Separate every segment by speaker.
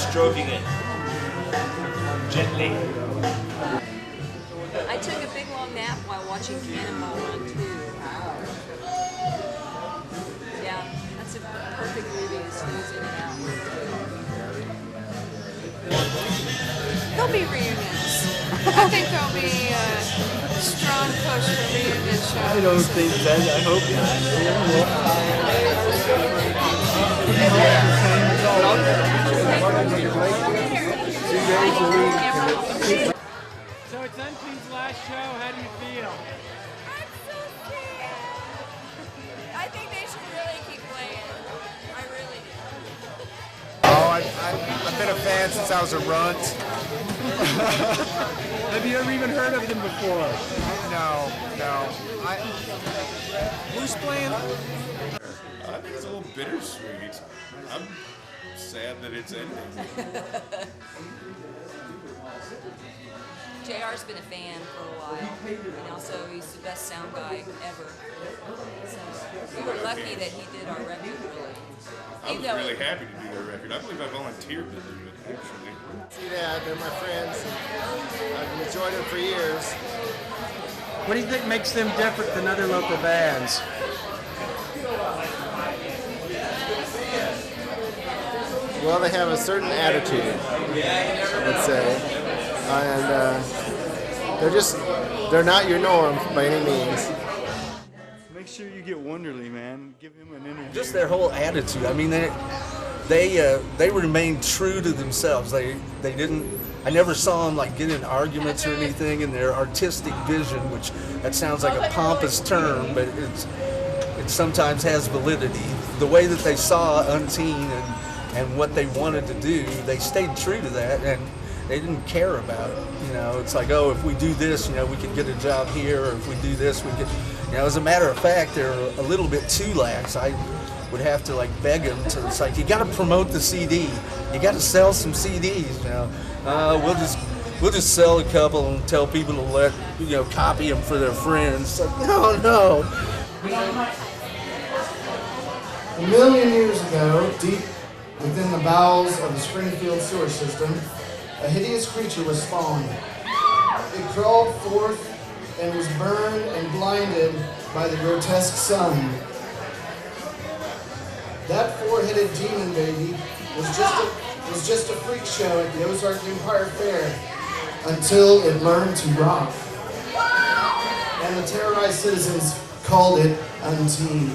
Speaker 1: Stroking it gently.
Speaker 2: I took a big long nap while watching Cannonball Run 2. Yeah, that's a perfect movie to snooze in and out.
Speaker 3: There'll be reunions. I think there'll be a strong push for reunion shows.
Speaker 4: I don't think that. I hope
Speaker 5: So it's Unteen's last show. How do you feel?
Speaker 3: I'm so scared. I think they should really keep playing. I really do.
Speaker 6: Oh, I've been a fan since I was a runt.
Speaker 4: Have you ever even heard of them before?
Speaker 6: No. Who's playing?
Speaker 7: I think it's a little bittersweet. I'm sad that it's ending.
Speaker 2: JR's been a fan for a while, and also he's the best sound guy ever. So we were lucky that he did our record, really.
Speaker 7: I was really happy to do their record. I believe I volunteered to do it, actually.
Speaker 6: See that? They're my friends. I've enjoyed them for years.
Speaker 5: What do you think makes them different than other local bands?
Speaker 6: Well, they have a certain attitude, I would say. And they're not your norm by any means.
Speaker 4: Make sure you get Wonderly, man. Give him an interview.
Speaker 8: Just their whole attitude. I mean, they remained true to themselves. They didn't. I never saw them like get in arguments or anything. And their artistic vision, which that sounds like a pompous term, but it sometimes has validity. The way that they saw Unteen and what they wanted to do, they stayed true to that, and they didn't care about it. You know, it's like, oh, if we do this, you know, we can get a job here, or if we do this, we can. You know, as a matter of fact, they're a little bit too lax. I would have to like beg them to. It's like, you got to promote the CD. You got to sell some CDs. You know, we'll just sell a couple and tell people to copy them for their friends. Like, no.
Speaker 9: A million years ago, deep within the bowels of the Springfield sewer system, a hideous creature was spawned. It crawled forth and was burned and blinded by the grotesque sun. That four-headed demon baby was just a freak show at the Ozark Empire Fair until it learned to rock. And the terrorized citizens called it Unteen.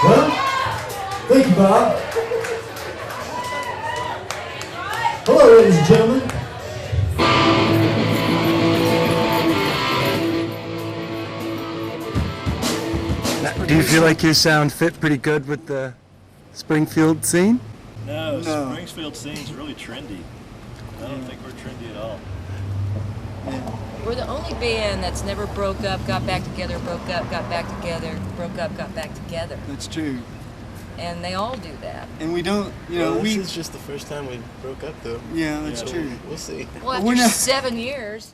Speaker 9: Well, thank you, Bob. Hello, ladies and gentlemen.
Speaker 5: Do you feel like your sound fit pretty good with the Springfield scene?
Speaker 1: No, Springfield scene's really trendy. I don't think we're trendy at all.
Speaker 2: We're the only band that's never broke up, got back together, broke up, got back together, broke up, got back together.
Speaker 4: That's true.
Speaker 2: And they all do that.
Speaker 4: And we don't,
Speaker 1: this is just the first time we broke up, though.
Speaker 4: Yeah, that's true.
Speaker 1: We'll see.
Speaker 2: Well, after 7 years.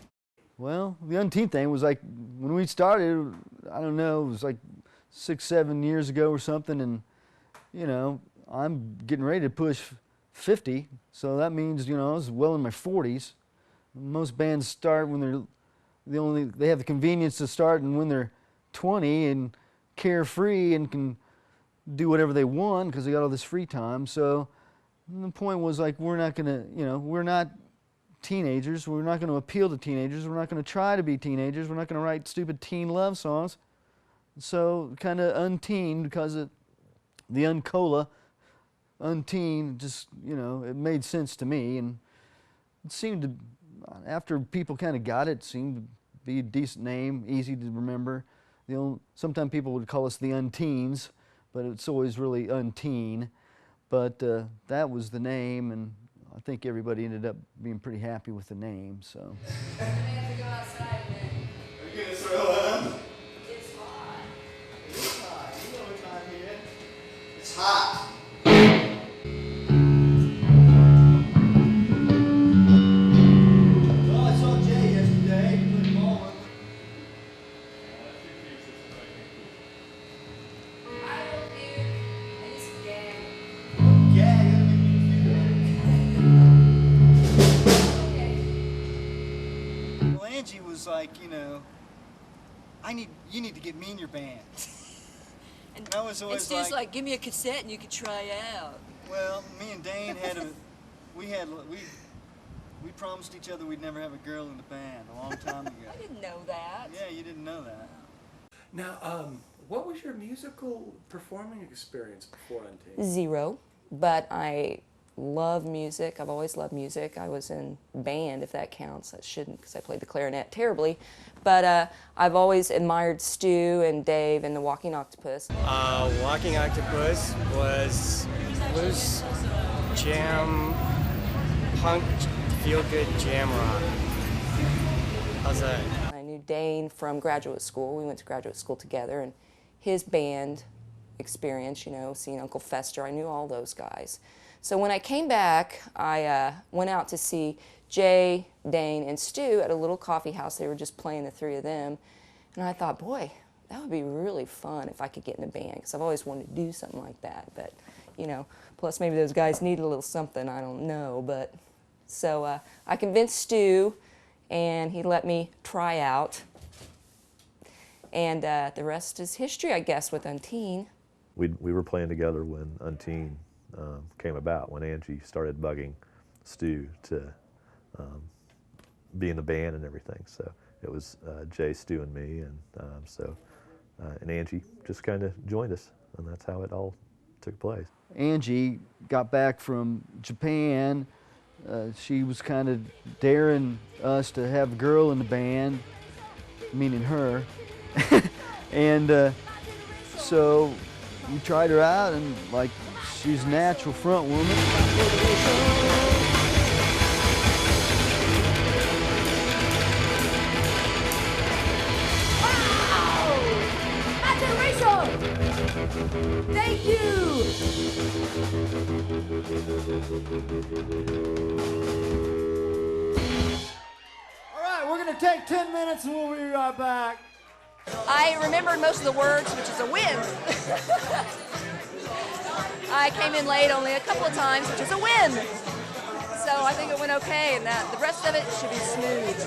Speaker 10: Well, the Unteen thing was like, when we started, I don't know, it was like 6, 7 years ago or something, and, I'm getting ready to push 50, so that means, I was well in my 40s. Most bands start when they have the convenience to start and when they're 20 and carefree and can do whatever they want because they got all this free time. So the point was like, we're not gonna, we're not teenagers. We're not gonna appeal to teenagers. We're not gonna try to be teenagers. We're not gonna write stupid teen love songs. So kind of unteen because of the Uncola, Unteen, just, it made sense to me, and it seemed to, after people kind of got it, it seemed to be a decent name, easy to remember. Sometimes people would call us the Unteens, but it's always really Unteen. But that was the name, and I think everybody ended up being pretty happy with the name. So.
Speaker 2: I have to go outside then.
Speaker 4: Are you gonna throw up?
Speaker 2: It's hot.
Speaker 4: It's hot. You know what time here. It's hot. Well, I saw Jay yesterday. Good morning.
Speaker 2: I love you. And it's gay.
Speaker 4: Yeah, you're gonna make me feel good. Well, Angie was like, you know, you need to get me in your band.
Speaker 2: And
Speaker 4: I was always
Speaker 2: Stu's like, give me a cassette and you could try out.
Speaker 4: Well, me and Dane we promised each other we'd never have a girl in the band a long time ago.
Speaker 2: I didn't know that.
Speaker 4: Yeah, you didn't know that.
Speaker 5: Now, what was your musical performing experience before Unteen?
Speaker 2: 0, but I love music. I've always loved music. I was in band, if that counts. I shouldn't, because I played the clarinet terribly. But I've always admired Stu and Dave and the Walking Octopus.
Speaker 11: Walking Octopus was loose jam, punk, feel-good jam rock. How's that?
Speaker 2: I knew Dane from graduate school. We went to graduate school together, and his band experience, you know, seeing Uncle Fester, I knew all those guys. So when I came back, I went out to see Jay, Dane, and Stu at a little coffee house. They were just playing, the 3 of them. And I thought, boy, that would be really fun if I could get in a band, because I've always wanted to do something like that. But, you know, plus maybe those guys need a little something, I don't know. But so I convinced Stu, and he let me try out. And the rest is history, I guess, with Unteen.
Speaker 12: We were playing together when Unteen came about, when Angie started bugging Stu to be in the band and everything. So it was Jay, Stu, and me, and and Angie just kind of joined us, and that's how it all took place.
Speaker 10: Angie got back from Japan. She was kind of daring us to have a girl in the band, meaning her. And so we tried her out, and like, she's a natural front woman.
Speaker 3: Thank you!
Speaker 4: All right, we're going to take 10 minutes and we'll be right back.
Speaker 3: I remembered most of the words, which is a win. I came in late only a couple of times, which is a win. So I think it went okay, and that the rest of it should be smooth.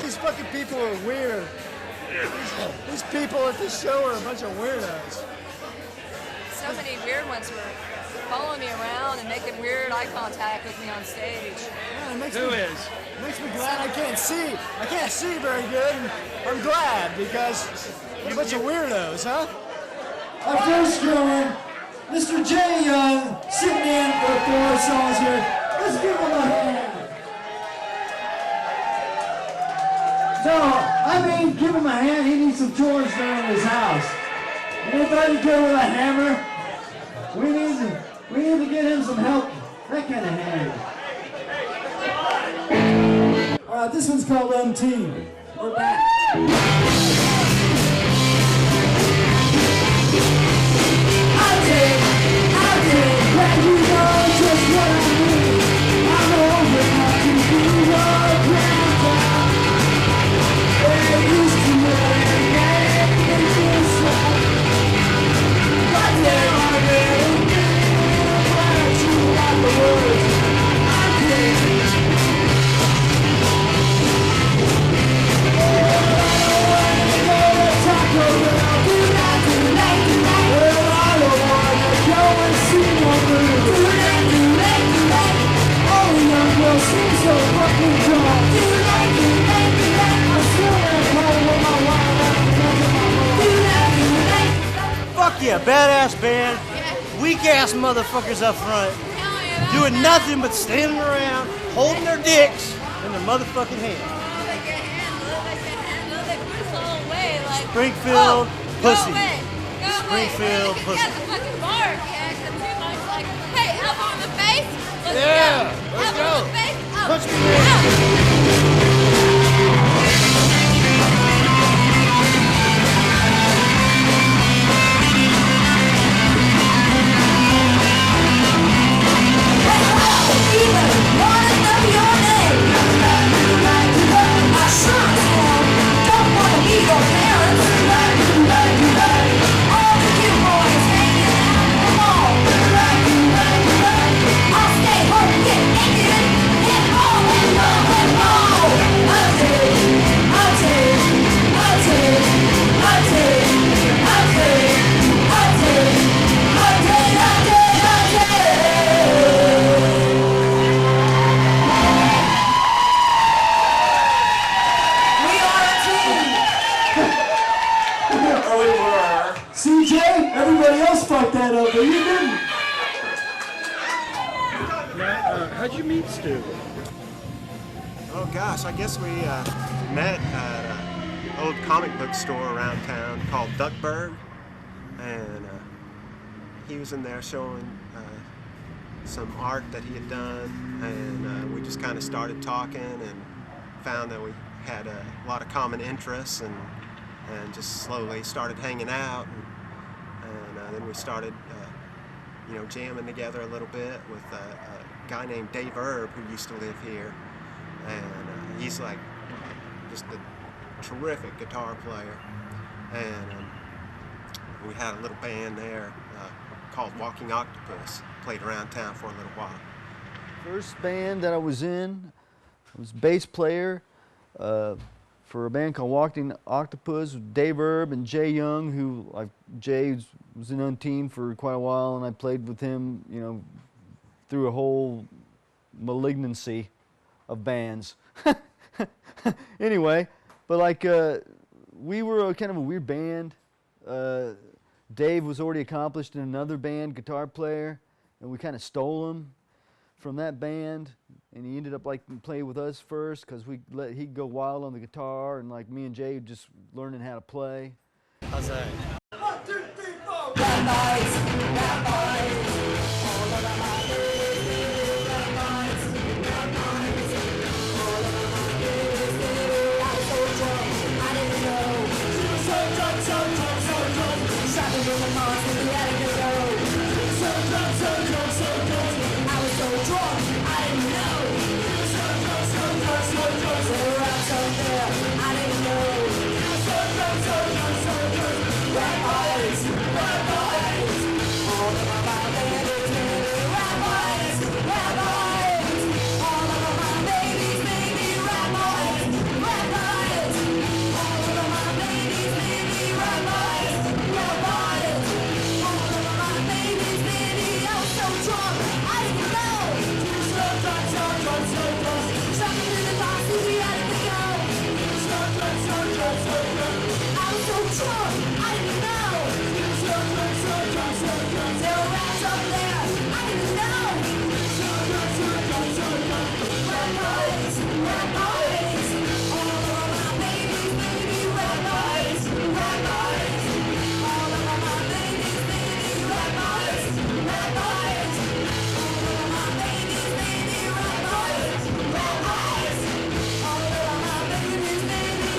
Speaker 4: These fucking people are weird. These people at this show are a bunch of weirdos.
Speaker 3: So many weird ones were following me around and making weird eye contact with me on stage.
Speaker 4: Yeah, makes me glad I can't see. I can't see very good, and I'm glad, because we're a bunch of weirdos, huh?
Speaker 9: Our first drummer, Mr. Jay Young, sitting in for 4 songs here. Let's give him a hand. No, I mean, give him a hand. He needs some chores done in his house. Anybody good with a hammer? We need to get him some help. That kind of hand. All right, this one's called Unteen. We're back. I'll take, let you know just what I mean. I'm over how to do your grandpa. They're used to wearing that in this life. But there are little things that you like the words. I think.
Speaker 11: Fuck yeah, badass band. Weak ass motherfuckers up front. Doing nothing but standing around, holding their dicks in their motherfucking hands. Springfield pussy. Springfield pussy.
Speaker 3: Hey, up on the face. Let's
Speaker 11: Yeah.
Speaker 13: How'd you meet Stu?
Speaker 14: Oh gosh, I guess we met at an old comic book store around town called Duckburg, and he was in there showing some art that he had done, and we just kind of started talking and found that we had a lot of common interests, and just slowly started hanging out, and then we started you know, jamming together a little bit with a guy named Dave Erb who used to live here, and he's like just a terrific guitar player, and we had a little band there called Walking Octopus, played around town for a little while.
Speaker 10: First band that I was in, I was bass player for a band called Walking Octopus with Dave Erb and Jay Young, who Jay was in Unteen for quite a while, and I played with him, you know, through a whole malignancy of bands. Anyway, but like we were kind of a weird band. Dave was already accomplished in another band, guitar player, and we kind of stole him from that band, and he ended up like playing with us first because he'd go wild on the guitar, and like me and Jay just learning how to play.
Speaker 11: How's that?
Speaker 3: 1, 2, 3, 4. Bad boys, bad boys. All of my babies, bad boys, bad boys. All of my babies, I was so drunk, I didn't know. So drunk, so drunk, so drunk. Shopping in the mall, so we had to go. So drunk, so drunk, so drunk. I was so drunk, I didn't know. So drunk, so drunk, so drunk. There were rats out there, I didn't know. So drunk, so drunk, so drunk. Rat boys, rat boys. All of my babies, rat boys, rat boys. All of my babies, baby, rat boys, rat boys. All of my babies, baby, rat boys, rat boys. All of my babies, baby, I was so drunk, I didn't know. So drunk, so drunk, so drunk. Something in the box, we had to go. So drunk, so drunk, so drunk. I was so drunk, I didn't know. So drunk, so drunk, so drunk. There were rats up there, I didn't know. So drunk, so drunk, so drunk. Rat boys, rat boys. All of my babies, baby, rat boys, rat boys. All of my babies, baby, rat boys, rat boys. All of my babies, baby, rat boys, rat boys. All of my babies, baby.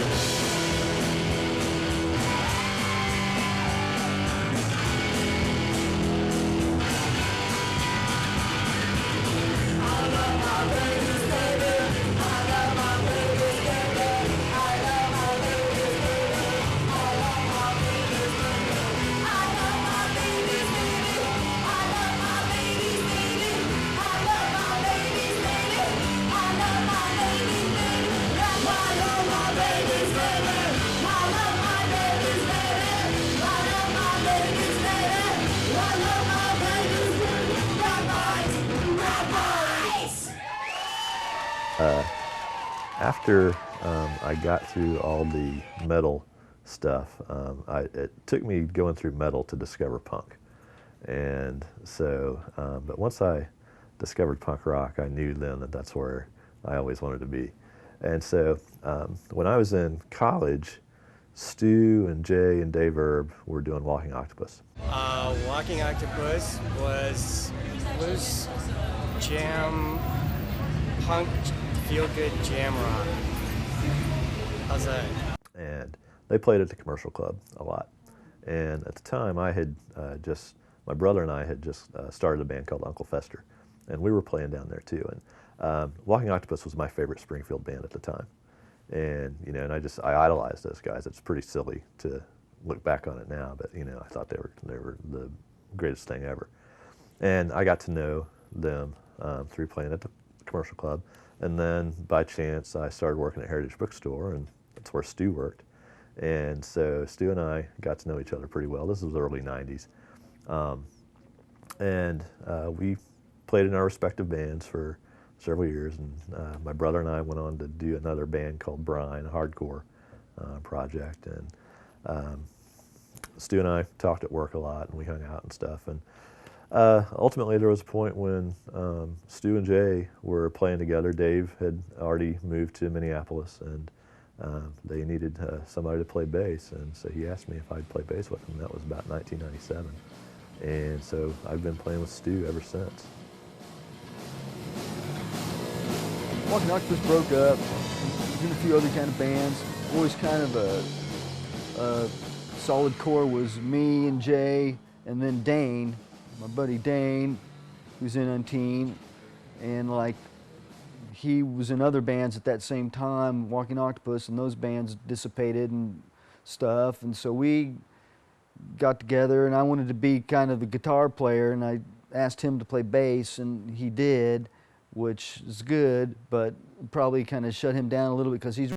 Speaker 12: After I got through all the metal stuff, it took me going through metal to discover punk. And so, but once I discovered punk rock, I knew then that that's where I always wanted to be. And so when I was in college, Stu and Jay and Dave Erb were doing Walking Octopus.
Speaker 11: Walking Octopus was loose jam, punk, feel-good jam rock. How's that?
Speaker 12: And they played at the Commercial Club a lot. And at the time, I had my brother and I had just started a band called Uncle Fester. And we were playing down there too. And Walking Octopus was my favorite Springfield band at the time. And, you know, and I idolized those guys. It's pretty silly to look back on it now, but, you know, I thought they were the greatest thing ever. And I got to know them through playing at the Commercial Club. And then by chance, I started working at Heritage Bookstore, and that's where Stu worked. And so Stu and I got to know each other pretty well. This was early 90s. And we played in our respective bands for several years. And my brother and I went on to do another band called Brine, a hardcore project. And Stu and I talked at work a lot, and we hung out and stuff. And Ultimately, there was a point when Stu and Jay were playing together. Dave had already moved to Minneapolis, and they needed somebody to play bass, and so he asked me if I'd play bass with him. That was about 1997, and so I've been playing with Stu ever since.
Speaker 10: Walking Octopus broke up. Was in a few other kind of bands. Always kind of a solid core was me and Jay, and then Dane, my buddy Dane, who's in Unteen, and like he was in other bands at that same time, Walking Octopus, and those bands dissipated and stuff, and so we got together, and I wanted to be kind of the guitar player, and I asked him to play bass, and he did, which is good, but probably kind of shut him down a little bit because he's